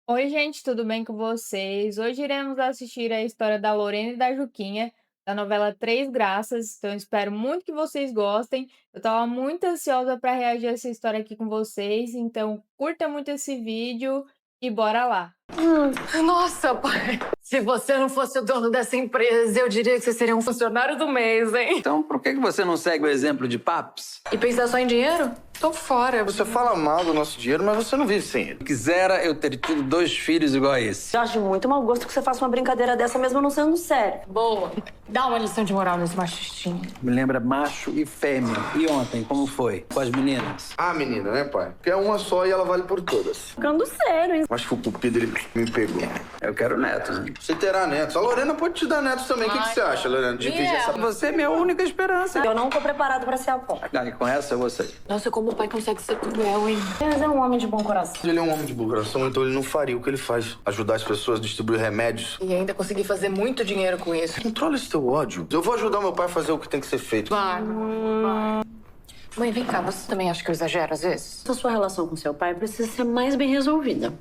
Oi, gente, tudo bem com vocês? Hoje iremos assistir a história da Lorena e da Juquinha, da novela Três Graças. Então, espero muito que vocês gostem. Eu estava muito ansiosa para reagir a essa história aqui com vocês, então curta muito esse vídeo e bora lá! Nossa, pai! Se você não fosse o dono dessa empresa, eu diria que você seria um funcionário do mês, hein? Então, por que você não segue o exemplo de Paps? E pensar só em dinheiro? Tô fora. Você fala mal do nosso dinheiro, mas você não vive sem ele. Quisera eu ter tido 2 filhos igual a esse. Eu acho muito mau gosto que você faça uma brincadeira dessa mesmo não sendo sério. Boa. Dá uma lição de moral nesse machistinho. Me lembra macho e fêmea. E ontem, como foi? Com as meninas? Ah, menina, né, pai? Porque é uma só e ela vale por todas. Ficando sério, hein? Acho que o cupido, ele me pegou. Eu quero netos, né? Você terá netos. A Lorena pode te dar netos também. O que você acha, Lorena? Dividir essa... Você é minha única esperança. Eu não tô preparado pra ser avó. Ah, e com essa eu vou sair. Nossa, como o pai consegue ser cruel, hein? Mas é um homem de bom coração. Ele é um homem de bom coração, então ele não faria o que ele faz. Ajudar as pessoas a distribuir remédios. E ainda consegui fazer muito dinheiro com isso. Controla esse teu ódio. Eu vou ajudar meu pai a fazer o que tem que ser feito. Vai. Mãe, vem cá. Você também acha que eu exagero às vezes? A sua relação com seu pai precisa ser mais bem resolvida.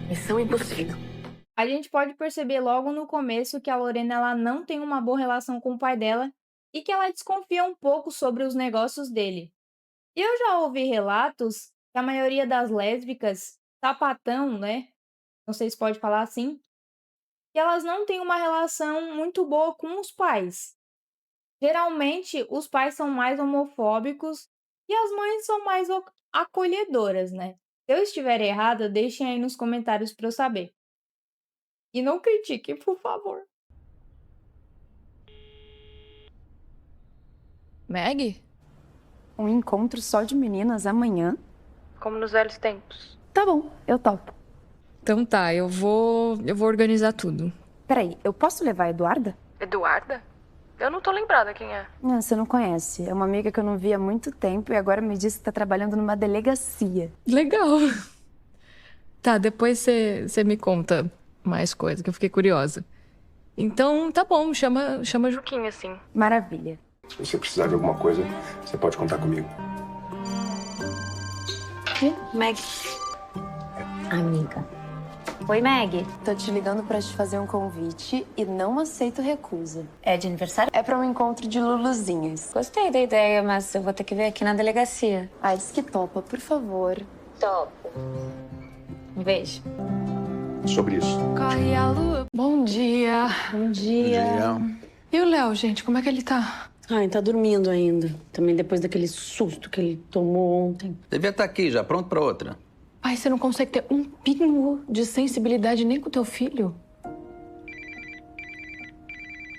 Missão impossível. A gente pode perceber logo no começo que a Lorena ela não tem uma boa relação com o pai dela e que ela desconfia um pouco sobre os negócios dele. E eu já ouvi relatos que a maioria das lésbicas, sapatão, né? Não sei se pode falar assim, que elas não têm uma relação muito boa com os pais. Geralmente, os pais são mais homofóbicos e as mães são mais acolhedoras, né? Se eu estiver errada, deixem aí nos comentários para eu saber. E não critiquem, por favor. Meg? Um encontro só de meninas amanhã? Como nos velhos tempos. Tá bom, eu topo. Então tá, eu vou organizar tudo. Peraí, eu posso levar a Eduarda? Eduarda? Eu não tô lembrada quem é. Não, você não conhece. É uma amiga que eu não vi há muito tempo e agora me disse que tá trabalhando numa delegacia. Legal. Tá, depois você me conta mais coisa, que eu fiquei curiosa. Então, tá bom, chama a Juquinha, assim. Maravilha. Se você precisar de alguma coisa, você pode contar comigo. Meg. Amiga. Oi, Meg. Tô te ligando pra te fazer um convite e não aceito recusa. É de aniversário? É pra um encontro de luluzinhas. Gostei da ideia, mas eu vou ter que ver aqui na delegacia. Ah, diz que topa, por favor. Topo. Um beijo. Sobre isso. Corre a lua. Bom dia. Bom dia. E o Léo, gente, como é que ele tá? Ai, tá dormindo ainda. Também depois daquele susto que ele tomou ontem. Devia estar aqui já, pronto pra outra. Pai, você não consegue ter um pingo de sensibilidade nem com teu filho?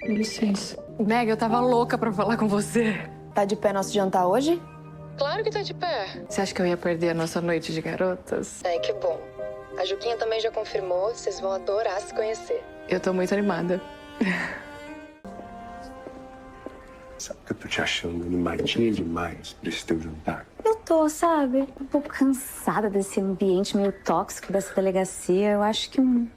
Com licença. Meg, eu tava louca pra falar com você. Tá de pé nosso jantar hoje? Claro que tá de pé. Você acha que eu ia perder a nossa noite de garotas? Ai, que bom. A Juquinha também já confirmou, vocês vão adorar se conhecer. Eu tô muito animada. Sabe que eu tô te achando animadinha demais pra esse teu jantar? Eu tô, sabe? Um pouco cansada desse ambiente meio tóxico dessa delegacia. Eu acho que um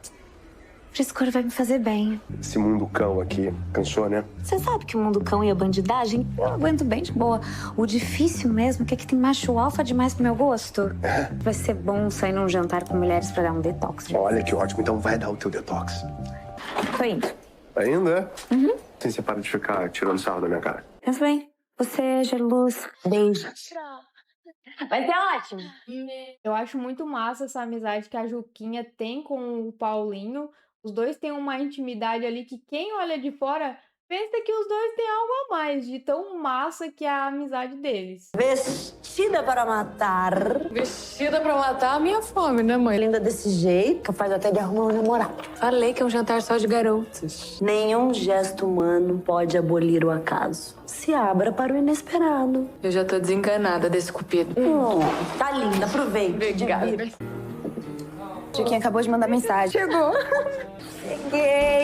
frescor vai me fazer bem. Esse mundo cão aqui, cansou, né? Você sabe que o mundo cão e a bandidagem eu aguento bem de boa. O difícil mesmo é que aqui tem macho alfa demais pro meu gosto. Vai ser bom sair num jantar com mulheres pra dar um detox. Olha que ótimo, então vai dar o teu detox. Tô indo. Ainda? Uhum. Assim você para de ficar tirando sarro da minha cara. Pensa bem. Você é luz. Beijo. Vai ser ótimo. Eu acho muito massa essa amizade que a Juquinha tem com o Paulinho. Os dois têm uma intimidade ali que quem olha de fora pensa que os dois têm algo a mais, de tão massa que é a amizade deles. Vestida para matar. Vestida pra matar a minha fome, né, mãe? Linda desse jeito, capaz até de arrumar um namorado. Falei que é um jantar só de garotas. Nenhum gesto humano pode abolir o acaso. Se abra para o inesperado. Eu já tô desencanada desse cupido. Tá linda, aproveita. Obrigada. Juquinha acabou de mandar mensagem. Chegou.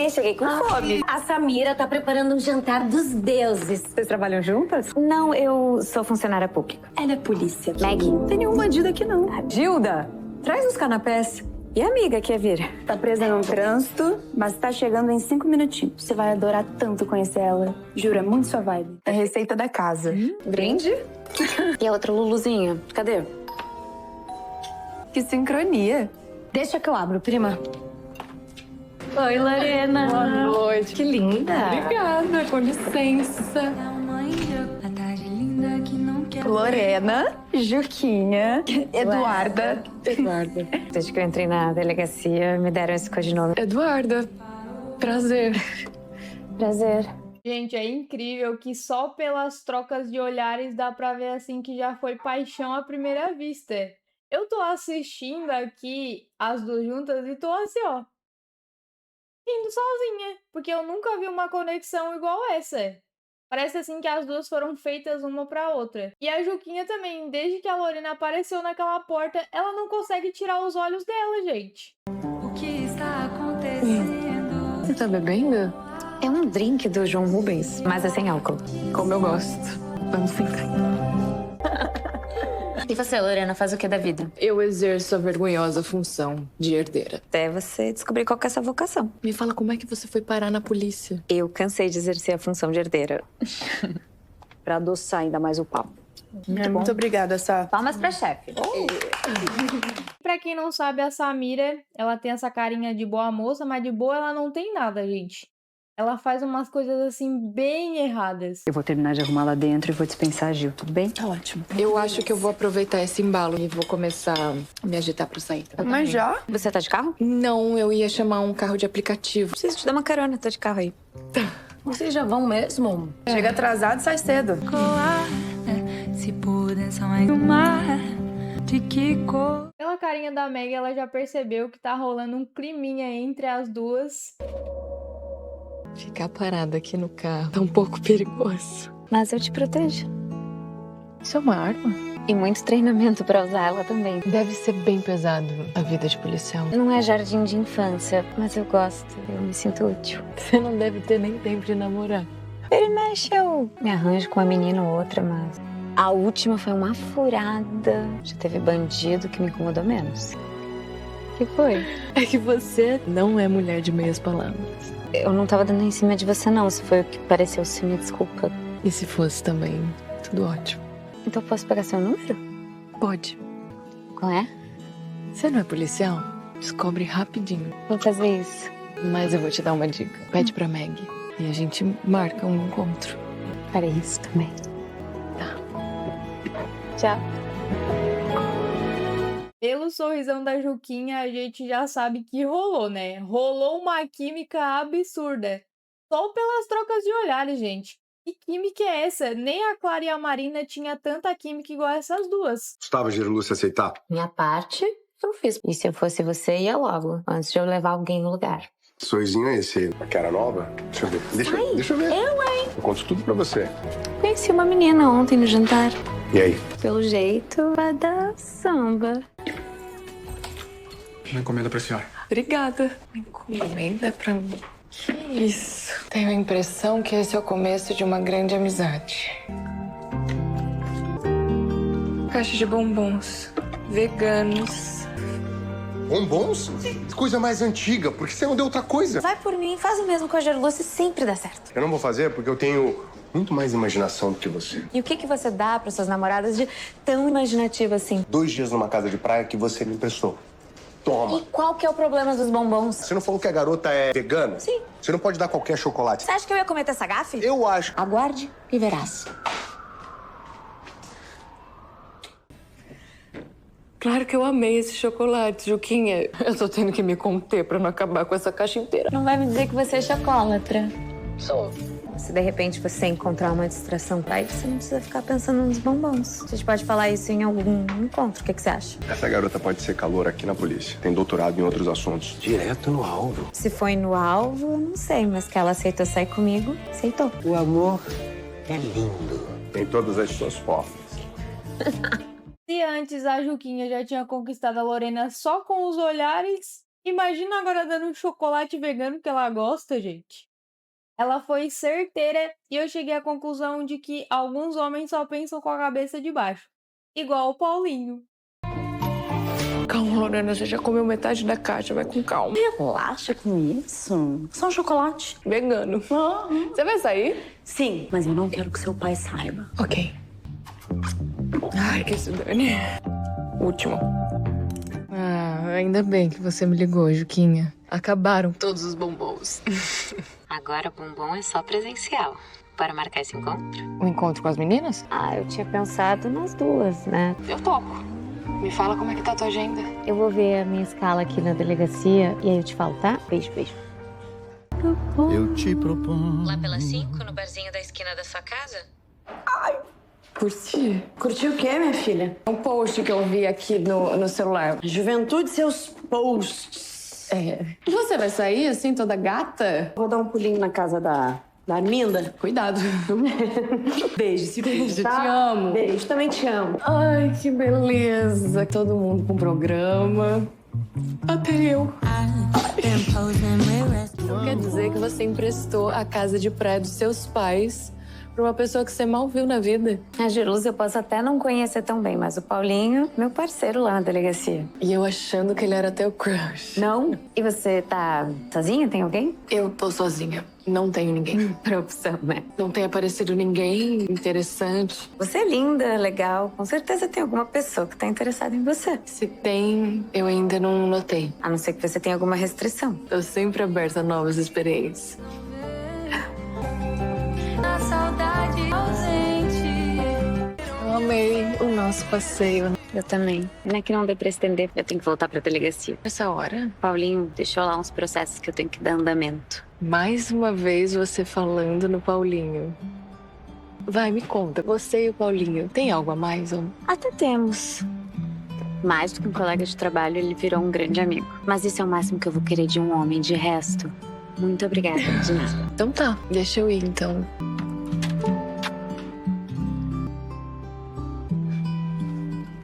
Cheguei com fome. A Samira tá preparando um jantar dos deuses. Vocês trabalham juntas? Não, eu sou funcionária pública. Ela é polícia. Meg. Não tem nenhum bandido aqui, não. Gilda, traz os canapés. E a amiga quer vir? Tá presa no trânsito, mas tá chegando em 5 minutinhos. Você vai adorar tanto conhecer ela. Juro, é muito sua vibe. É receita da casa. Brinde? E a outra Luluzinha, cadê? Que sincronia. Deixa que eu abro, prima. Oi, Lorena. Boa noite. Que linda. Obrigada, com licença. Lorena, Juquinha, Eduarda. Eduarda. Desde que eu entrei na delegacia, me deram esse codinome. Eduarda, prazer. Prazer. Gente, é incrível que só pelas trocas de olhares dá pra ver assim que já foi paixão à primeira vista. Eu tô assistindo aqui as duas juntas e tô assim, ó, rindo sozinha, porque eu nunca vi uma conexão igual essa. Parece assim que as duas foram feitas uma pra outra. E a Juquinha também, desde que a Lorena apareceu naquela porta, ela não consegue tirar os olhos dela, gente. O que está acontecendo? Você tá bebendo? É um drink do João Rubens, mas é sem álcool. Como eu gosto. Vamos sentar. E você, Lorena, faz o que da vida? Eu exerço a vergonhosa função de herdeira. Até você descobrir qual que é essa vocação. Me fala como é que você foi parar na polícia. Eu cansei de exercer a função de herdeira. Pra adoçar ainda mais o papo. Muito obrigada, Sá. Palmas pra chefe. Pra quem não sabe, a Samira, ela tem essa carinha de boa moça, mas de boa ela não tem nada, gente. Ela faz umas coisas assim bem erradas. Eu vou terminar de arrumar lá dentro e vou dispensar a Gil, tudo bem? Tá ótimo. Eu acho que eu vou aproveitar esse embalo e vou começar a me agitar pra sair. Mas já? Você tá de carro? Não, eu ia chamar um carro de aplicativo. Preciso te dar uma carona, tô de carro aí. Vocês já vão mesmo? Chega atrasado e sai cedo. Pela carinha da Meg, ela já percebeu que tá rolando um climinha entre as duas. Ficar parada aqui no carro tá um pouco perigoso. Mas eu te protejo. Isso é uma arma? E muito treinamento pra usar ela também. Deve ser bem pesado a vida de policial. Não é jardim de infância, mas eu gosto. Eu me sinto útil. Você não deve ter nem tempo de namorar. Ele mexe, eu me arranjo com uma menina ou outra, mas... A última foi uma furada. Já teve bandido que me incomodou menos. O que foi? É que você não é mulher de meias palavras. Eu não tava dando em cima de você, não. Se foi o que pareceu, se me desculpa. E se fosse também, tudo ótimo. Então eu posso pegar seu número? Pode. Qual é? Você não é policial? Descobre rapidinho. Vou fazer isso. Mas eu vou te dar uma dica. Pede pra Meg e a gente marca um encontro. Farei isso também. Tá. Tchau. Pelo sorrisão da Juquinha, a gente já sabe que rolou, né? Rolou uma química absurda. Só pelas trocas de olhares, gente. Que química é essa? Nem a Clara e a Marina tinha tanta química igual essas duas. Gostava de Lúcia aceitar? Minha parte, eu fiz. E se eu fosse você, ia logo, antes de eu levar alguém no lugar. Sorrisinho é esse? A cara nova? Deixa eu ver. Deixa eu ver. Eu conto tudo pra você. Conheci uma menina ontem no jantar. E aí? Pelo jeito, vai dar samba. Uma encomenda pra senhora. Obrigada. Encomenda pra mim. Que isso? Tenho a impressão que esse é o começo de uma grande amizade. Caixa de bombons. Veganos. Bombons? Coisa mais antiga, por que você não deu outra coisa? Vai por mim, faz o mesmo com a Gerluce, sempre dá certo. Eu não vou fazer porque eu tenho muito mais imaginação do que você. E o que você dá para suas namoradas de tão imaginativo assim? 2 dias numa casa de praia que você me emprestou. Toma. E qual que é o problema dos bombons? Você não falou que a garota é vegana? Sim. Você não pode dar qualquer chocolate. Você acha que eu ia cometer essa gafe? Eu acho. Aguarde e verás. Claro que eu amei esse chocolate, Juquinha. Eu tô tendo que me conter pra não acabar com essa caixa inteira. Não vai me dizer que você é chocolatra. Sou. Se de repente você encontrar uma distração pra ir, você não precisa ficar pensando nos bombons. A gente pode falar isso em algum encontro. O que você acha? Essa garota pode ser caloura aqui na polícia. Tem doutorado em outros assuntos. Direto no alvo. Se foi no alvo, eu não sei. Mas que ela aceitou sair comigo, aceitou. O amor é lindo. Tem todas as suas formas. Se antes a Juquinha já tinha conquistado a Lorena só com os olhares, imagina agora dando um chocolate vegano que ela gosta, gente. Ela foi certeira e eu cheguei à conclusão de que alguns homens só pensam com a cabeça de baixo. Igual o Paulinho. Calma, Lorena, você já comeu metade da caixa, vai com calma. Relaxa com isso. Só um chocolate. Vegano. Você vai sair? Sim, mas eu não quero que seu pai saiba. Ok. Ai, que se dane. Último. Ainda bem que você me ligou, Juquinha. Acabaram todos os bombons. Agora o bombom é só presencial. Bora marcar esse encontro? O encontro com as meninas? Ah, eu tinha pensado nas duas, né? Eu topo. Me fala como é que tá a tua agenda. Eu vou ver a minha escala aqui na delegacia e aí eu te falo, tá? Beijo, beijo. Eu te proponho. Lá pelas 5, no barzinho da esquina da sua casa? Curti? Curti o quê, minha filha? Um post que eu vi aqui no celular. Juventude, seus posts. Você vai sair assim, toda gata? Vou dar um pulinho na casa da Arminda. Cuidado. Beijo, se Beijo, tá? te amo. Beijo, também te amo. Ai, que beleza. Todo mundo com programa. Até eu. Então quer dizer que você emprestou a casa de praia dos seus pais pra uma pessoa que você mal viu na vida. A Jerusa eu posso até não conhecer tão bem, mas o Paulinho, meu parceiro lá na delegacia. E eu achando que ele era teu crush. Não? E você tá sozinha? Tem alguém? Eu tô sozinha. Não tenho ninguém. Pra opção, né? Não tem aparecido ninguém interessante. Você é linda, legal. Com certeza tem alguma pessoa que tá interessada em você. Se tem, eu ainda não notei. A não ser que você tenha alguma restrição. Tô sempre aberta a novas experiências. A saudade ausente. Eu amei o nosso passeio. Eu também. Não é que não dê pra estender. Eu tenho que voltar pra delegacia. Essa hora? Paulinho deixou lá uns processos que eu tenho que dar andamento. Mais uma vez você falando no Paulinho. Vai, me conta. Você e o Paulinho, tem algo a mais? Ou... Até temos. Mais do que um colega de trabalho, ele virou um grande amigo. Mas isso é o máximo que eu vou querer de um homem. De resto, muito obrigada, de nada. Então tá, deixa eu ir então.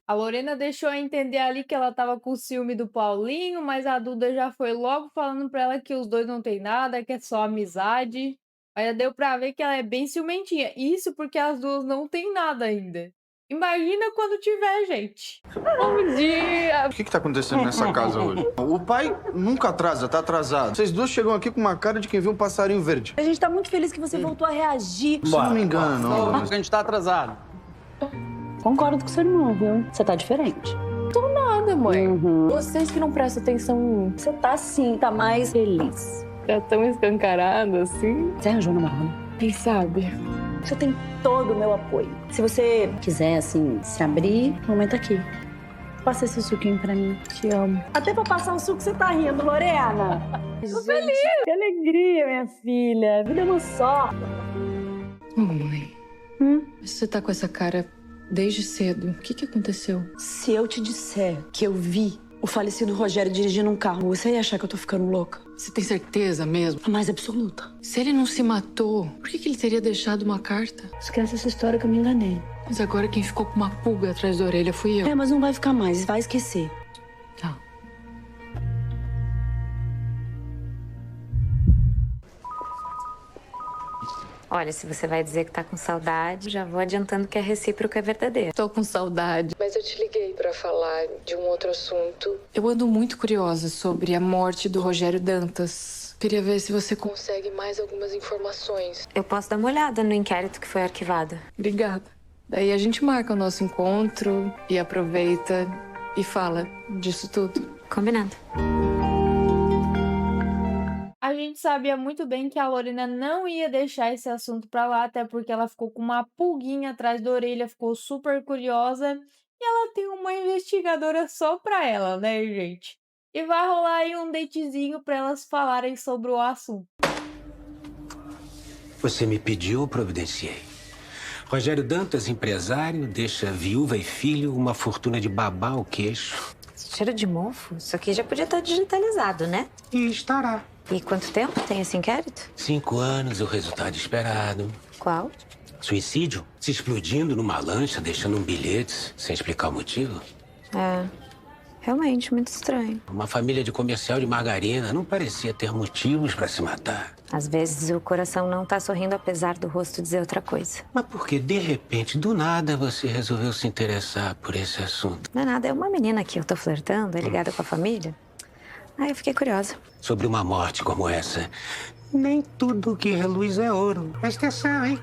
A Lorena deixou entender ali que ela tava com ciúme do Paulinho, mas a Duda já foi logo falando pra ela que os dois não tem nada, que é só amizade. Aí já deu pra ver que ela é bem ciumentinha. Isso porque as duas não tem nada ainda. Imagina quando tiver, gente. Bom dia! O que tá acontecendo nessa casa hoje? O pai nunca atrasa, tá atrasado. Vocês dois chegam aqui com uma cara de quem viu um passarinho verde. A gente tá muito feliz que você voltou a reagir. Você não me engana, não. A gente tá atrasado. Concordo com seu irmão, viu? Você tá diferente. Tô nada, mãe. Vocês que não prestam atenção em mim. Você tá sim, tá mais feliz. Tá tão escancarado assim. Você arranjou namorado? Quem sabe? Você tem todo o meu apoio. Se você quiser, assim, se abrir, o momento aqui. Passa esse suquinho pra mim. Te amo. Até pra passar o suco você tá rindo, Lorena. Tô feliz. Que alegria, minha filha. A vida é uma só. Mãe, você tá com essa cara desde cedo. O que aconteceu? Se eu te disser que eu vi o falecido Rogério dirigindo um carro, você ia achar que eu tô ficando louca? Você tem certeza mesmo? A mais absoluta. Se ele não se matou, por que ele teria deixado uma carta? Esquece essa história que eu me enganei. Mas agora quem ficou com uma pulga atrás da orelha fui eu. É, mas não vai ficar mais, vai esquecer. Tá. Olha, se você vai dizer que tá com saudade, já vou adiantando que a recíproca é verdadeira. Tô com saudade. Mas eu te liguei pra falar de um outro assunto. Eu ando muito curiosa sobre a morte do Rogério Dantas. Queria ver se você Consegue mais algumas informações. Eu posso dar uma olhada no inquérito que foi arquivado. Obrigada. Daí a gente marca o nosso encontro e aproveita e fala disso tudo. Combinado. A gente sabia muito bem que a Lorena não ia deixar esse assunto pra lá, até porque ela ficou com uma pulguinha atrás da orelha, ficou super curiosa. E ela tem uma investigadora só pra ela, né, gente? E vai rolar aí um datezinho pra elas falarem sobre o assunto. Você me pediu, eu providenciei. Rogério Dantas, empresário, deixa viúva e filho uma fortuna de babar o queixo. Cheiro de mofo? Isso aqui já podia estar digitalizado, né? E estará. E quanto tempo tem esse inquérito? 5 anos, o resultado esperado. Qual? Suicídio? Se explodindo numa lancha, deixando um bilhete, sem explicar o motivo. É, realmente muito estranho. Uma família de comercial de margarina não parecia ter motivos para se matar. Às vezes o coração não tá sorrindo apesar do rosto dizer outra coisa. Mas porque, de repente, do nada, você resolveu se interessar por esse assunto? Não é nada, é uma menina que eu tô flertando, é ligada com a família. Aí eu fiquei curiosa. Sobre uma morte como essa, nem tudo que reluz é ouro. Presta atenção, hein?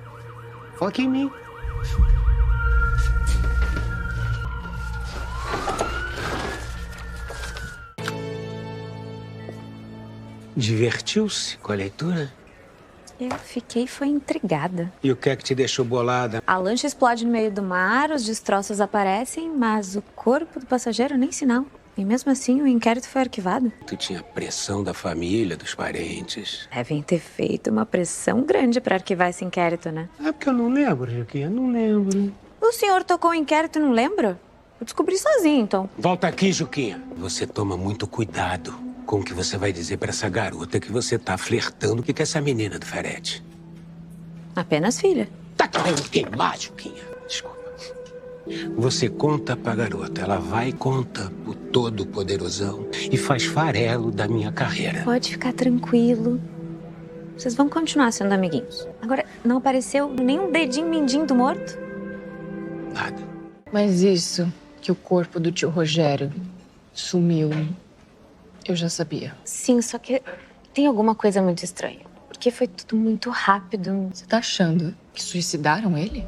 Foca em mim. Divertiu-se com a leitura? Eu foi intrigada. E o que é que te deixou bolada? A lancha explode no meio do mar, os destroços aparecem, mas o corpo do passageiro nem sinal. E mesmo assim, o inquérito foi arquivado. Tu tinha pressão da família, dos parentes. Devem ter feito uma pressão grande pra arquivar esse inquérito, né? É porque eu não lembro, Juquinha, não lembro. O senhor tocou o inquérito e não lembra? Eu descobri sozinho, então. Volta aqui, Juquinha. Você toma muito cuidado com o que você vai dizer pra essa garota que você tá flertando. O que é essa menina do Ferete? Apenas filha. Tá querendo queimar, Juquinha? Desculpa. Você conta pra garota, ela vai e conta pro todo-poderosão e faz farelo da minha carreira. Pode ficar tranquilo. Vocês vão continuar sendo amiguinhos. Agora, não apareceu nenhum dedinho mindinho do morto? Nada. Mas isso, que o corpo do tio Rogério sumiu, eu já sabia. Sim, só que tem alguma coisa muito estranha. Porque foi tudo muito rápido. Você tá achando que suicidaram ele?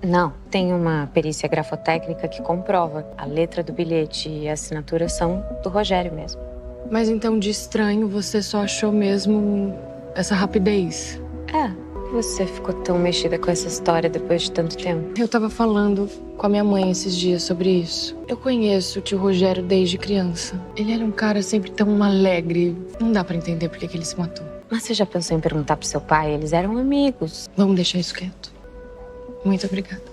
Não, tem uma perícia grafotécnica que comprova. A letra do bilhete e a assinatura são do Rogério mesmo. Mas então, de estranho, você só achou mesmo essa rapidez? Você ficou tão mexida com essa história depois de tanto tempo. Eu tava falando com a minha mãe esses dias sobre isso. Eu conheço o tio Rogério desde criança. Ele era um cara sempre tão alegre. Não dá pra entender por que ele se matou. Mas você já pensou em perguntar pro seu pai? Eles eram amigos. Vamos deixar isso quieto. Muito obrigada.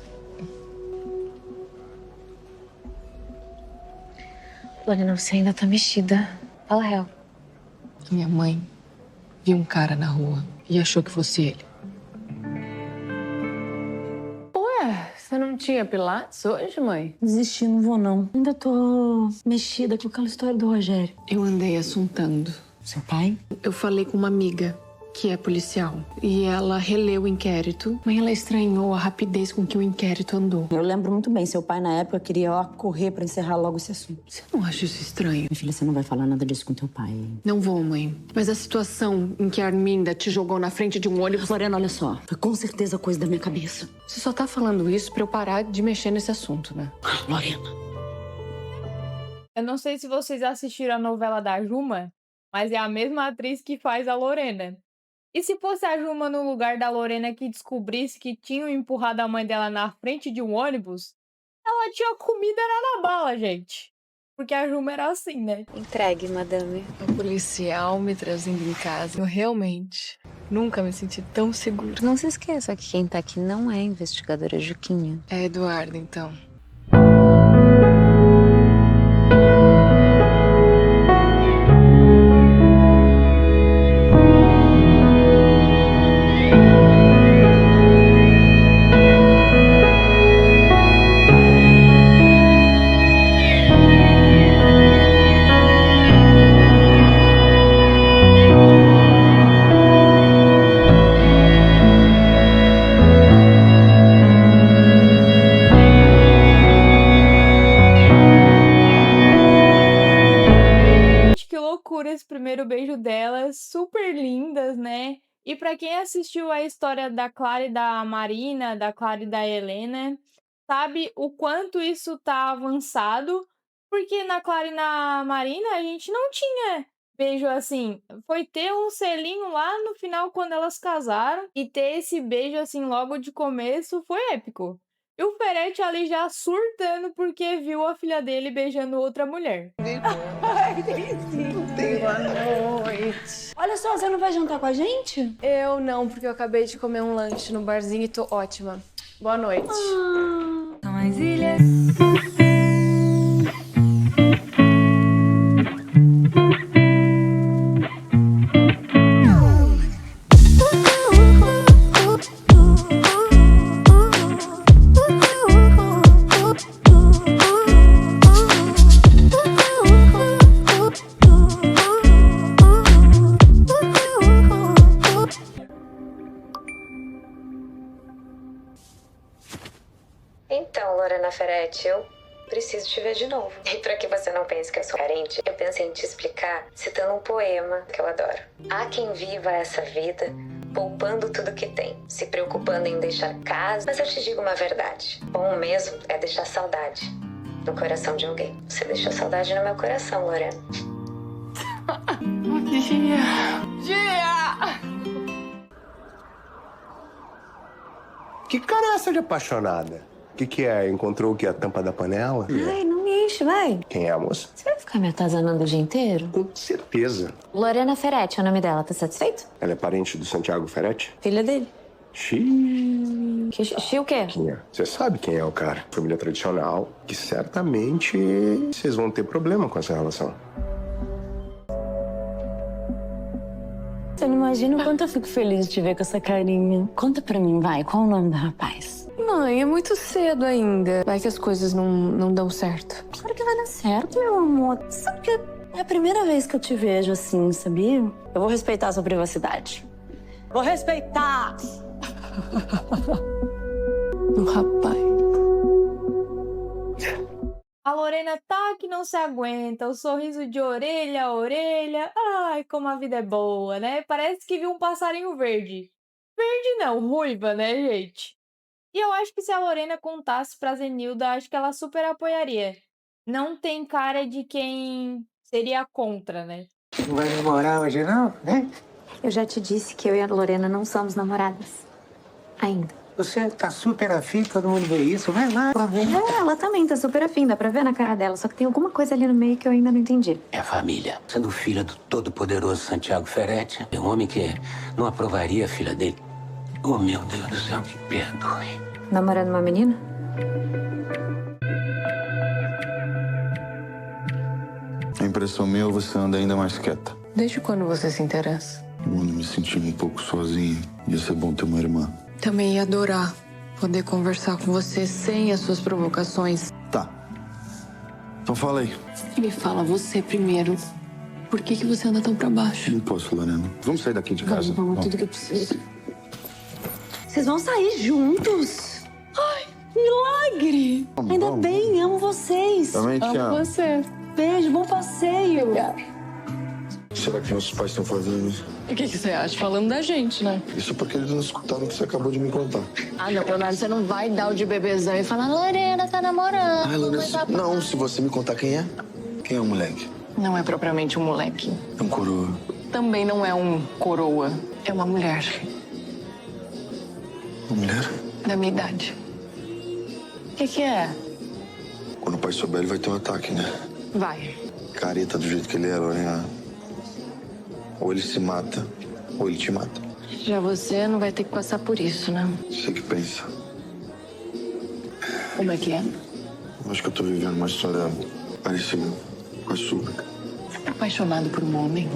Lorena, você ainda tá mexida. Fala a real. A minha mãe viu um cara na rua e achou que fosse ele. Ué, você não tinha pilates hoje, mãe? Desisti, não vou não. Ainda tô mexida com aquela história do Rogério. Eu andei assuntando. Seu pai? Eu falei com uma amiga que é policial e ela releu o inquérito, mas ela estranhou a rapidez com que o inquérito andou. Eu lembro muito bem, seu pai na época queria correr pra encerrar logo esse assunto. Você não acha isso estranho? Minha filha, você não vai falar nada disso com teu pai. Não vou, mãe. Mas a situação em que a Arminda te jogou na frente de um ônibus... Lorena, olha só. Foi com certeza coisa da minha cabeça. Você só tá falando isso pra eu parar de mexer nesse assunto, né? Lorena. Eu não sei se vocês assistiram a novela da Juma, mas é a mesma atriz que faz a Lorena. E se fosse a Juma no lugar da Lorena que descobrisse que tinham empurrado a mãe dela na frente de um ônibus, ela tinha comida na bala, gente. Porque a Juma era assim, né? Entregue, madame. O policial me trazendo em casa. Eu realmente nunca me senti tão segura. Não se esqueça que quem tá aqui não é a investigadora Juquinha. É Eduardo, então. Esse primeiro beijo delas, super lindas, né? E pra quem assistiu a história da Clara e da Marina, da Clara e da Helena, sabe o quanto isso tá avançado, porque na Clara e na Marina a gente não tinha beijo assim. Foi ter um selinho lá no final quando elas casaram, e ter esse beijo assim logo de começo foi épico. E o Ferete ali já surtando porque viu a filha dele beijando outra mulher. Boa noite. Olha só, você não vai jantar com a gente? Eu não, porque eu acabei de comer um lanche no barzinho e tô ótima. Boa noite. São as ilhas. Então, Lorena Ferete, eu preciso te ver de novo. E pra que você não pense que eu sou carente, eu pensei em te explicar citando um poema que eu adoro. Há quem viva essa vida poupando tudo que tem, se preocupando em deixar casa. Mas eu te digo uma verdade. Bom mesmo é deixar saudade no coração de alguém. Você deixou saudade no meu coração, Lorena. Bom dia. Que cara é essa de apaixonada? O que é? Encontrou o que? A tampa da panela? Ai, não me enche, vai. Quem é a moça? Você vai ficar me atazanando o dia inteiro? Com certeza. Lorena Ferretti é o nome dela, tá satisfeito? Ela é parente do Santiago Ferretti? Filha dele. Xiii. O quê? Você sabe quem é o cara? Família tradicional, que certamente vocês vão ter problema com essa relação. Você não imagina o quanto eu fico feliz de te ver com essa carinha. Conta pra mim, vai, qual o nome do rapaz? Mãe, é muito cedo ainda. Vai que as coisas não dão certo. Claro que vai dar certo, meu amor. Sabe que é a primeira vez que eu te vejo assim, sabia? Eu vou respeitar a sua privacidade. Vou respeitar! Um rapaz. A Lorena tá que não se aguenta, o sorriso de orelha a orelha. Ai, como a vida é boa, né? Parece que viu um passarinho verde. Verde não, ruiva, né, gente? E eu acho que se a Lorena contasse pra Zenilda, acho que ela super apoiaria. Não tem cara de quem seria contra, né? Não vai namorar hoje não, né? Eu já te disse que eu e a Lorena não somos namoradas. Ainda. Você tá super afim, todo mundo vê isso. Vai lá pra ver. Ela também tá super afim, dá pra ver na cara dela. Só que tem alguma coisa ali no meio que eu ainda não entendi. É a família. Sendo filha do todo-poderoso Santiago Ferretti, é um homem que não aprovaria a filha dele. Oh, meu Deus do céu, me perdoe. Namorando uma menina? A impressão minha é você anda ainda mais quieta. Desde quando você se interessa? Quando me senti um pouco sozinho, ia ser bom ter uma irmã. Também ia adorar poder conversar com você sem as suas provocações. Tá. Então fala aí. Me fala você primeiro. Por que você anda tão pra baixo? Não posso, Lorena. Vamos sair daqui de casa. Vamos, tudo que eu preciso. Vocês vão sair juntos? Ai, milagre! Ainda bem, amo vocês. Também te amo. Amo você. Beijo, bom passeio. Será que nossos pais estão fazendo isso? O que você acha? Falando da gente, né? Isso porque eles não escutaram o que você acabou de me contar. Ah, não, Leonardo, você não vai dar o de bebezão e falar, Lorena tá namorando. Ai, Lorena, não, se você me contar quem é. Quem é o moleque? Não é propriamente um moleque. É um coroa. Também não é um coroa. É uma mulher. Uma mulher? Da minha idade. O que é? Quando o pai souber, ele vai ter um ataque, né? Vai. Careta do jeito que ele é, Lorena. Ou ele se mata, ou ele te mata. Já você não vai ter que passar por isso, né? Você que pensa. Como é que é? Eu acho que eu tô vivendo uma história parecida com a sua. Você tá apaixonado por um homem?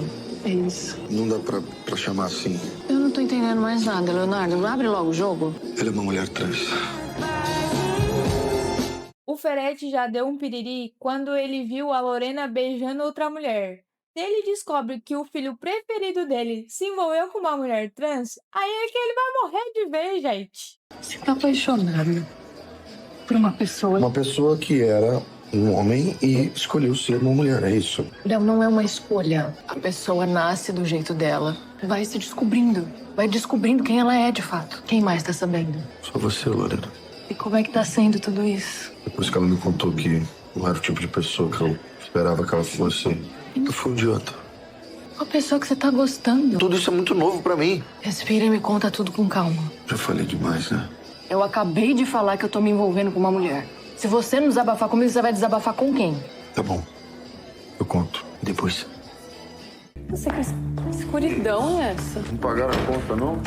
É isso. Não dá pra chamar assim. Eu não tô entendendo mais nada, Leonardo. Abre logo o jogo. Ele é uma mulher trans. O Ferretti já deu um piriri quando ele viu a Lorena beijando outra mulher. Se ele descobre que o filho preferido dele se envolveu com uma mulher trans, aí é que ele vai morrer de vez, gente. Você tá apaixonado por uma pessoa... Uma pessoa que era um homem e escolheu ser uma mulher, é isso? Não é uma escolha. A pessoa nasce do jeito dela. Vai se descobrindo. Vai descobrindo quem ela é, de fato. Quem mais tá sabendo? Só você, Lorena. E como é que tá sendo tudo isso? Depois que ela me contou que não era o tipo de pessoa que eu esperava que ela fosse, eu fui um idiota. Uma pessoa que você tá gostando. Tudo isso é muito novo pra mim. Respira e me conta tudo com calma. Já falei demais, né? Eu acabei de falar que eu tô me envolvendo com uma mulher. Se você não desabafar comigo, você vai desabafar com quem? Tá bom. Eu conto. Depois. Você que escuridão é essa? Não pagaram a conta, não?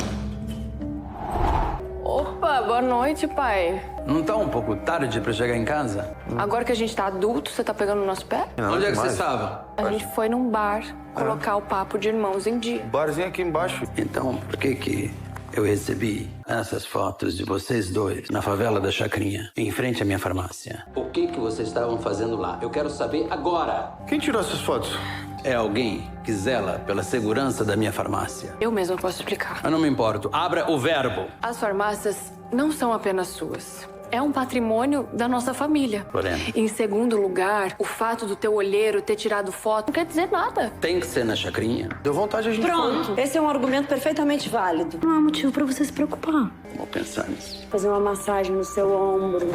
Opa, boa noite, pai. Não tá um pouco tarde pra chegar em casa? Agora que a gente tá adulto, você tá pegando o nosso pé? Onde é que vocês estavam? A gente foi num bar colocar o papo de irmãos em dia. Barzinho aqui embaixo. Então, por que eu recebi essas fotos de vocês dois na favela da Chacrinha, em frente à minha farmácia? O que vocês estavam fazendo lá? Eu quero saber agora. Quem tirou essas fotos? É alguém que zela pela segurança da minha farmácia. Eu mesma posso explicar. Eu não me importo. Abra o verbo. As farmácias não são apenas suas. É um patrimônio da nossa família. Lorena. Em segundo lugar, o fato do teu olheiro ter tirado foto não quer dizer nada. Tem que ser na Chacrinha. Deu vontade a gente... Pronto, esse é um argumento perfeitamente válido. Não há motivo pra você se preocupar. Vou pensar nisso. Fazer uma massagem no seu ombro.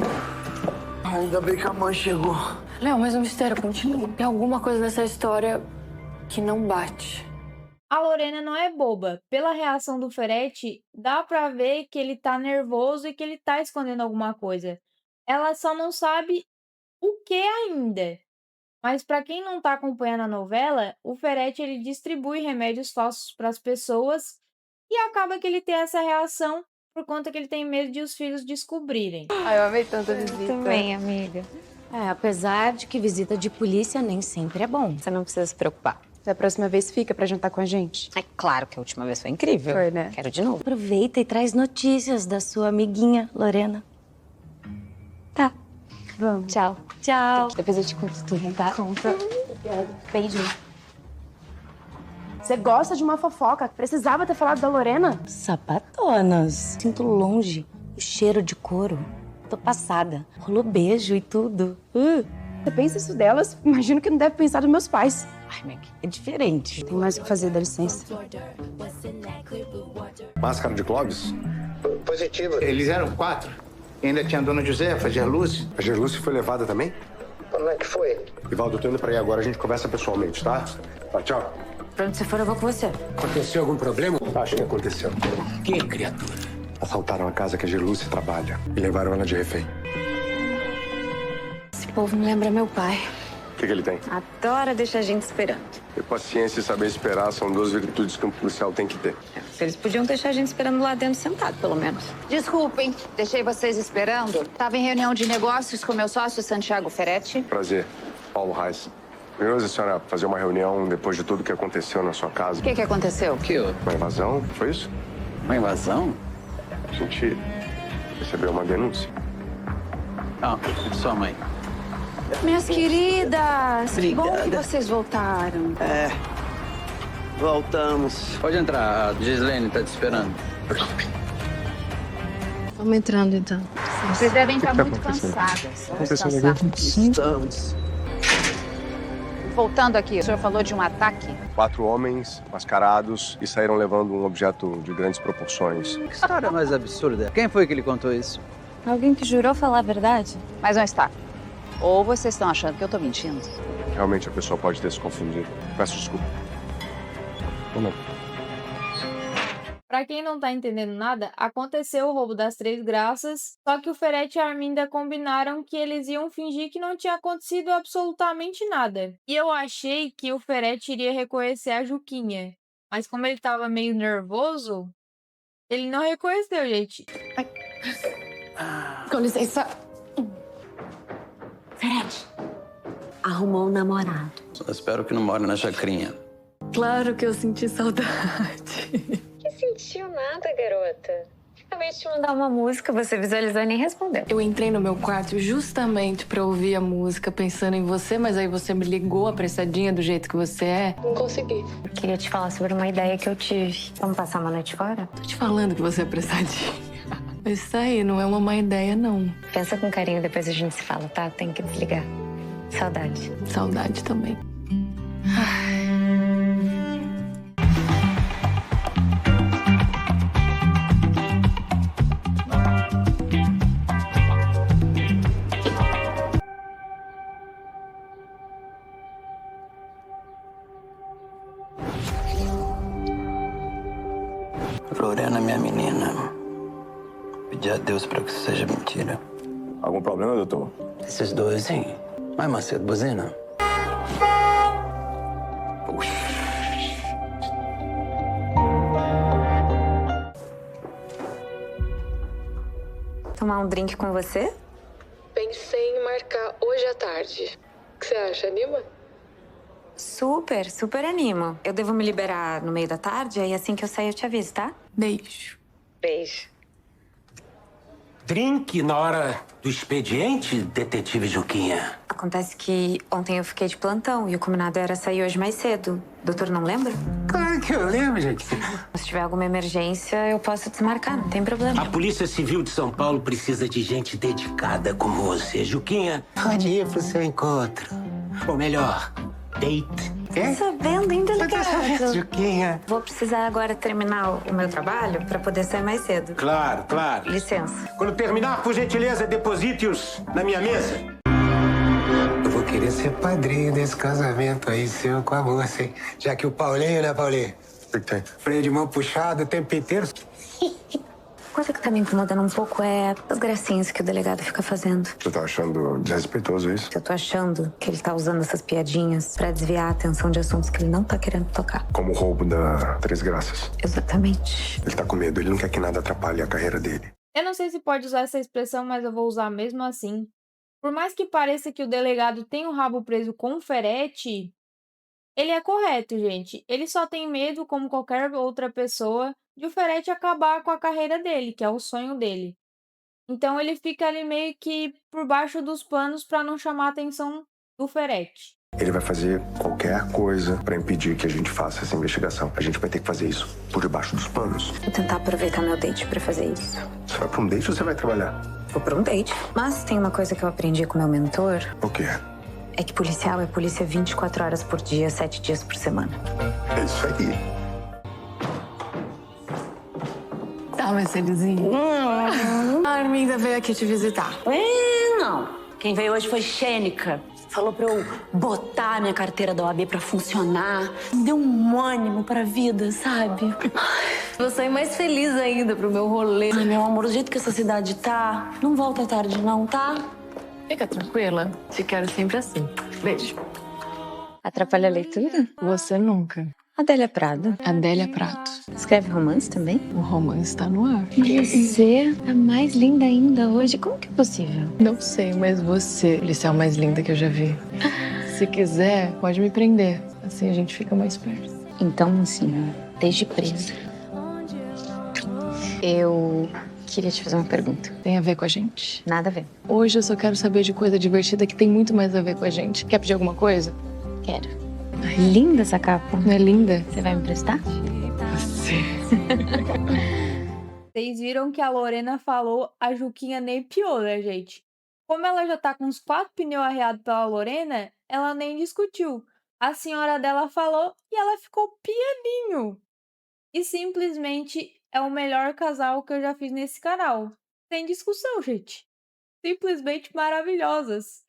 Ainda bem que a mãe chegou. Léo, mas o mistério continua. Tem alguma coisa nessa história que não bate. A Lorena não é boba. Pela reação do Ferete, dá pra ver que ele tá nervoso e que ele tá escondendo alguma coisa. Ela só não sabe o que ainda. Mas pra quem não tá acompanhando a novela, o Ferete ele distribui remédios falsos para as pessoas e acaba que ele tem essa reação por conta que ele tem medo de os filhos descobrirem. Ai, eu amei tanto a visita. Também, amiga. Apesar de que visita de polícia nem sempre é bom. Você não precisa se preocupar. Da próxima vez fica pra jantar com a gente. É claro que a última vez foi incrível. Foi, né? Quero de novo. Aproveita e traz notícias da sua amiguinha, Lorena. Tá. Vamos. Tchau. Tchau. Depois eu te conto tudo, tá? Conta. Beijo. Você gosta de uma fofoca? Precisava ter falado da Lorena? Sapatonas. Sinto longe o cheiro de couro. Tô passada. Rolou beijo e tudo. Você pensa isso delas? Imagino que não deve pensar dos meus pais. Ai, Meg, é diferente. Tem mais o que fazer, dá licença. Máscara de Clóvis? Positivo. Eles eram 4. E ainda tinha a dona Josefa, a Gerluce. A Gerluce foi levada também? Como é que foi? Ivaldo, eu tô indo pra aí agora, a gente conversa pessoalmente, tá? Tá, tchau. Pra onde você for, eu vou com você. Aconteceu algum problema? Acho que aconteceu. Que criatura? Assaltaram a casa que a Gerluce trabalha e levaram ela de refém. Esse povo me lembra meu pai. O que ele tem? Adora deixar a gente esperando. Ter paciência e saber esperar são 2 virtudes que um policial tem que ter. Eles podiam deixar a gente esperando lá dentro sentado, pelo menos. Desculpem, deixei vocês esperando. Tava em reunião de negócios com meu sócio Santiago Ferretti. Prazer, Paulo Reis. Curioso a senhora fazer uma reunião depois de tudo que aconteceu na sua casa. O que aconteceu? Uma invasão, foi isso? Uma invasão? A gente recebeu uma denúncia. Ah, sua mãe. Minhas queridas, Obrigada. bom que vocês voltaram. Voltamos. Pode entrar, a Gislene tá te esperando. Vamos entrando, então. Vocês devem estar muito cansadas. Vamos descansar. Estamos. Voltando aqui, o senhor falou de um ataque? 4 homens mascarados e saíram levando um objeto de grandes proporções. Que história mais absurda. Quem foi que lhe contou isso? Alguém que jurou falar a verdade? Mas não está. Ou vocês estão achando que eu tô mentindo? Realmente a pessoa pode ter se confundido. Peço desculpa. Vamos. Pra quem não tá entendendo nada, aconteceu o roubo das 3 graças, só que o Ferete e a Arminda combinaram que eles iam fingir que não tinha acontecido absolutamente nada. E eu achei que o Ferete iria reconhecer a Juquinha, mas como ele tava meio nervoso, ele não reconheceu, gente. Com licença. Ferete, arrumou um namorado. Só espero que não more na chacrinha. Claro que eu senti saudade. Que sentiu nada, garota. Acabei de te mandar uma música, você visualizou e nem respondeu. Eu entrei no meu quarto justamente pra ouvir a música, pensando em você, mas aí você me ligou apressadinha do jeito que você é. Não consegui. Eu queria te falar sobre uma ideia que eu tive. Vamos passar uma noite fora? Tô te falando que você é apressadinha. Isso aí não é uma má ideia, não. Pensa com carinho, depois a gente se fala, tá? Tem que desligar. Saudade. Saudade também. Lorena, minha menina. Pedir a Deus para que isso seja mentira. Algum problema, doutor? Esses dois, hein? Vai, Macedo, buzina. Tomar um drink com você? Pensei em marcar hoje à tarde. O que você acha? Anima? Super, super animo. Eu devo me liberar no meio da tarde, aí assim que eu sair eu te aviso, tá? Beijo. Beijo. Drink na hora do expediente, detetive Juquinha? Acontece que ontem eu fiquei de plantão e o combinado era sair hoje mais cedo. O doutor não lembra? Claro que eu lembro, gente. Se tiver alguma emergência, eu posso desmarcar, não tem problema. A Polícia Civil de São Paulo precisa de gente dedicada como você, Juquinha. Pode ir pro seu encontro. Ou melhor, date. Tá sabendo, hein, delegado? Juquinha. Vou precisar agora terminar o meu trabalho pra poder sair mais cedo. Claro, claro. Licença. Quando terminar, por gentileza, deposite-os na minha mesa. Eu vou querer ser padrinho desse casamento aí seu com a moça, hein? Já que o Paulinho, né, Paulinho? O que tem? Freio de mão puxado o tempo inteiro. Coisa que tá me incomodando um pouco é as gracinhas que o delegado fica fazendo. Você tá achando desrespeitoso isso? Eu tô achando que ele tá usando essas piadinhas pra desviar a atenção de assuntos que ele não tá querendo tocar. Como o roubo da Três Graças. Exatamente. Ele tá com medo, ele não quer que nada atrapalhe a carreira dele. Eu não sei se pode usar essa expressão, mas eu vou usar mesmo assim. Por mais que pareça que o delegado tem o rabo preso com um ferete, ele é correto, gente. Ele só tem medo, como qualquer outra pessoa, de o ferete acabar com a carreira dele, que é o sonho dele. Então ele fica ali meio que por baixo dos panos para não chamar a atenção do ferete. Ele vai fazer qualquer coisa pra impedir que a gente faça essa investigação. A gente vai ter que fazer isso por debaixo dos panos. Vou tentar aproveitar meu date pra fazer isso. Você vai pra um date ou você vai trabalhar? Vou pra um date. Mas tem uma coisa que eu aprendi com meu mentor. O quê? É que policial é polícia 24 horas por dia, 7 dias por semana. É isso aí. Tá, Mercedezinho. A Arminda veio aqui te visitar. Não. Quem veio hoje foi Xênica. Falou pra eu botar minha carteira da OAB pra funcionar. Me deu um ânimo pra vida, sabe? Vou sair mais feliz ainda pro meu rolê. Ai, meu amor, do jeito que essa cidade tá, não volta tarde não, tá? Fica tranquila, te quero sempre assim. Beijo. Atrapalha a leitura? Você nunca. Adélia Prado. Adélia Prato. Escreve romance também? O romance tá no ar. Você é mais linda ainda hoje. Como que é possível? Não sei, mas você, policial mais linda que eu já vi. Se quiser, pode me prender. Assim a gente fica mais perto. Então, assim, desde presa. Eu queria te fazer uma pergunta. Tem a ver com a gente? Nada a ver. Hoje eu só quero saber de coisa divertida que tem muito mais a ver com a gente. Quer pedir alguma coisa? Quero. Ai, linda essa capa. Não é linda? Você vai me emprestar? Você. Vocês viram que a Lorena falou, a Juquinha nem piou, né, gente? Como ela já tá com os 4 pneus arreados pela Lorena, ela nem discutiu. A senhora dela falou e ela ficou pianinho. E simplesmente é o melhor casal que eu já fiz nesse canal. Sem discussão, gente. Simplesmente maravilhosas.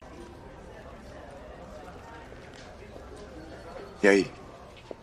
E aí?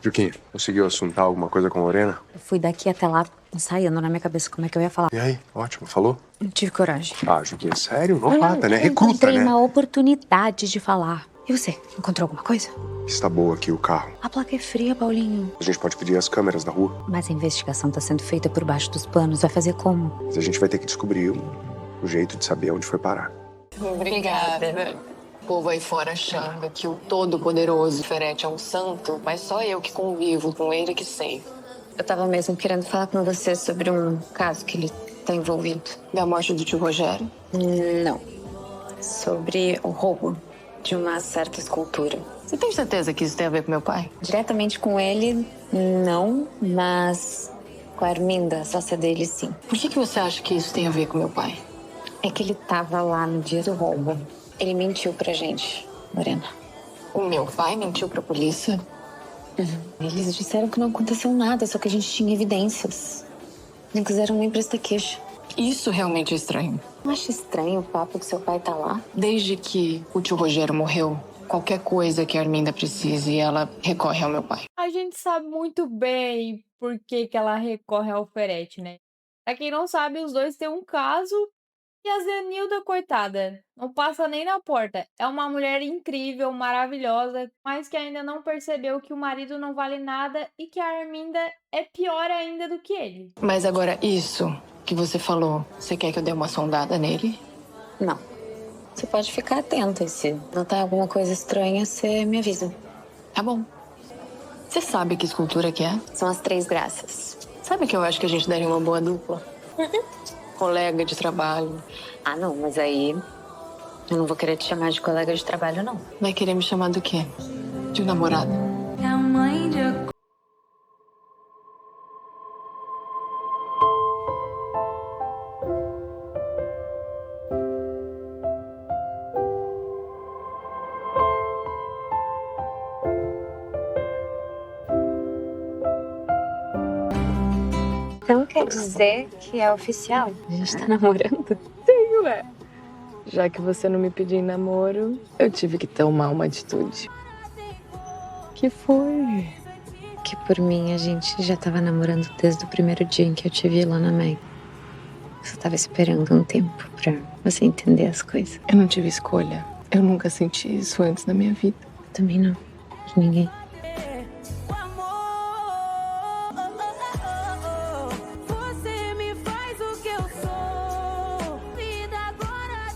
Juquinha, conseguiu assuntar alguma coisa com a Lorena? Eu fui daqui até lá, ensaiando na minha cabeça como é que eu ia falar. E aí? Ótimo, falou? Não tive coragem. Ah, Juquinha, sério? Novata, né? Recruta, Encontrei né? uma oportunidade de falar. E você, encontrou alguma coisa? Está boa aqui o carro. A placa é fria, Paulinho. A gente pode pedir as câmeras da rua. Mas a investigação tá sendo feita por baixo dos panos. Vai fazer como? Mas a gente vai ter que descobrir o jeito de saber onde foi parar. Obrigada. O povo aí fora achando que o todo-poderoso Ferete é um santo, mas só eu que convivo com ele que sei. Eu tava mesmo querendo falar com você sobre um caso que ele tá envolvido. Da morte do tio Rogério? Não. Sobre o roubo de uma certa escultura. Você tem certeza que isso tem a ver com meu pai? Diretamente com ele, não, mas com a Arminda, sócia dele, sim. Por que você acha que isso tem a ver com meu pai? É que ele tava lá no dia do roubo. Ele mentiu pra gente, Lorena. O meu pai mentiu pra polícia? Eles disseram que não aconteceu nada, só que a gente tinha evidências. Não quiseram nem prestar queixa. Isso realmente é estranho. Não acha estranho o papo que seu pai tá lá? Desde que o tio Rogério morreu, qualquer coisa que a Arminda precise, ela recorre ao meu pai. A gente sabe muito bem por que ela recorre ao ferete, né? Pra quem não sabe, os dois têm um caso e a Zenilda, coitada, não passa nem na porta. É uma mulher incrível, maravilhosa, mas que ainda não percebeu que o marido não vale nada e que a Arminda é pior ainda do que ele. Mas agora, isso que você falou, você quer que eu dê uma sondada nele? Não. Você pode ficar atenta e se notar alguma coisa estranha, você me avisa. Tá bom. Você sabe que escultura que é? São as Três Graças. Sabe que eu acho que a gente daria uma boa dupla? Colega de trabalho. Ah, não, mas aí eu não vou querer te chamar de colega de trabalho, não. Vai querer me chamar do quê? De namorada? É a mãe de Então quer dizer que é oficial? A gente tá namorando? Sim, ué. Já que você não me pediu em namoro, eu tive que tomar uma atitude. Que foi? que por mim a gente já tava namorando desde o primeiro dia em que eu te vi lá na Meg. Eu só tava esperando um tempo pra você entender as coisas. Eu não tive escolha. Eu nunca senti isso antes na minha vida. Também não. De ninguém.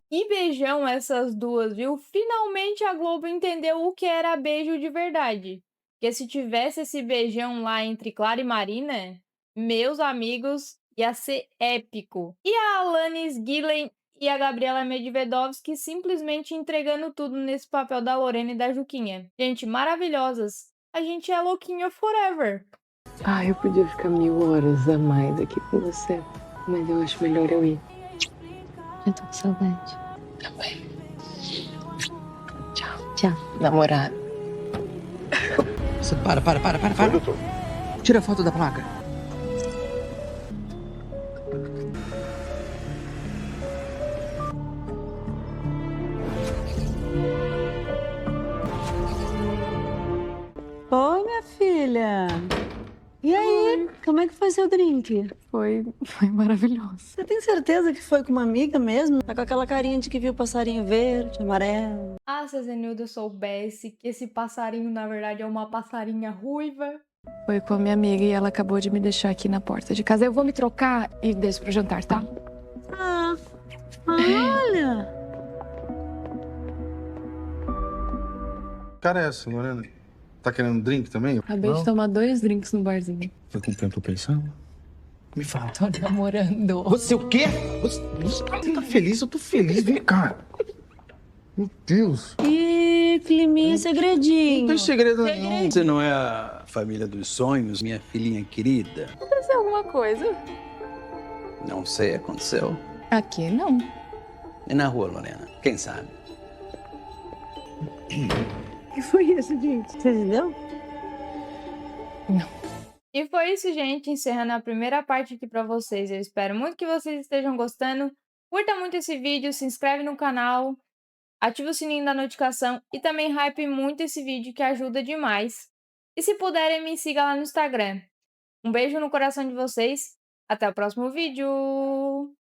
Que beijão essas duas, viu? Finalmente a Globo entendeu o que era beijo de verdade. Porque se tivesse esse beijão lá entre Clara e Marina, meus amigos, ia ser épico. E a Alanis Gillen e a Gabriela Medvedovsky simplesmente entregando tudo nesse papel da Lorena e da Juquinha. Gente, maravilhosas. A gente é louquinha forever. Eu podia ficar 1000 horas a mais aqui com você, mas eu acho melhor eu ir. Eu tô com saudade. Também. Tchau. Namorado. Você para. Tira a foto da placa. Oi, minha filha. E aí, como é que foi seu drink? Foi maravilhoso. Você tem certeza que foi com uma amiga mesmo? Tá com aquela carinha de que viu passarinho verde, amarelo. Ah, se a Zenilda soubesse que esse passarinho, na verdade, é uma passarinha ruiva. Foi com a minha amiga e ela acabou de me deixar aqui na porta de casa. Eu vou me trocar e desço pro jantar, tá? Olha! Cara, é essa, Lorena? Tá querendo drink também? Acabei de tomar 2 drinks no barzinho. Foi com quem eu tô pensando? Me fala. Tô namorando. Você o quê? Você tá feliz? Eu tô feliz. Vem cá. Meu Deus. Ih, climinha segredinho. Não tem segredo nenhum. Você não é a família dos sonhos, minha filhinha querida? Aconteceu alguma coisa? Não sei, aconteceu. Aqui não. E na rua, Lorena? Quem sabe? O que foi isso, gente? Você entendeu? E foi isso, gente. Encerrando a primeira parte aqui pra vocês. Eu espero muito que vocês estejam gostando. Curta muito esse vídeo, se inscreve no canal, ativa o sininho da notificação e também hype muito esse vídeo que ajuda demais. E se puderem, me siga lá no Instagram. Um beijo no coração de vocês. Até o próximo vídeo!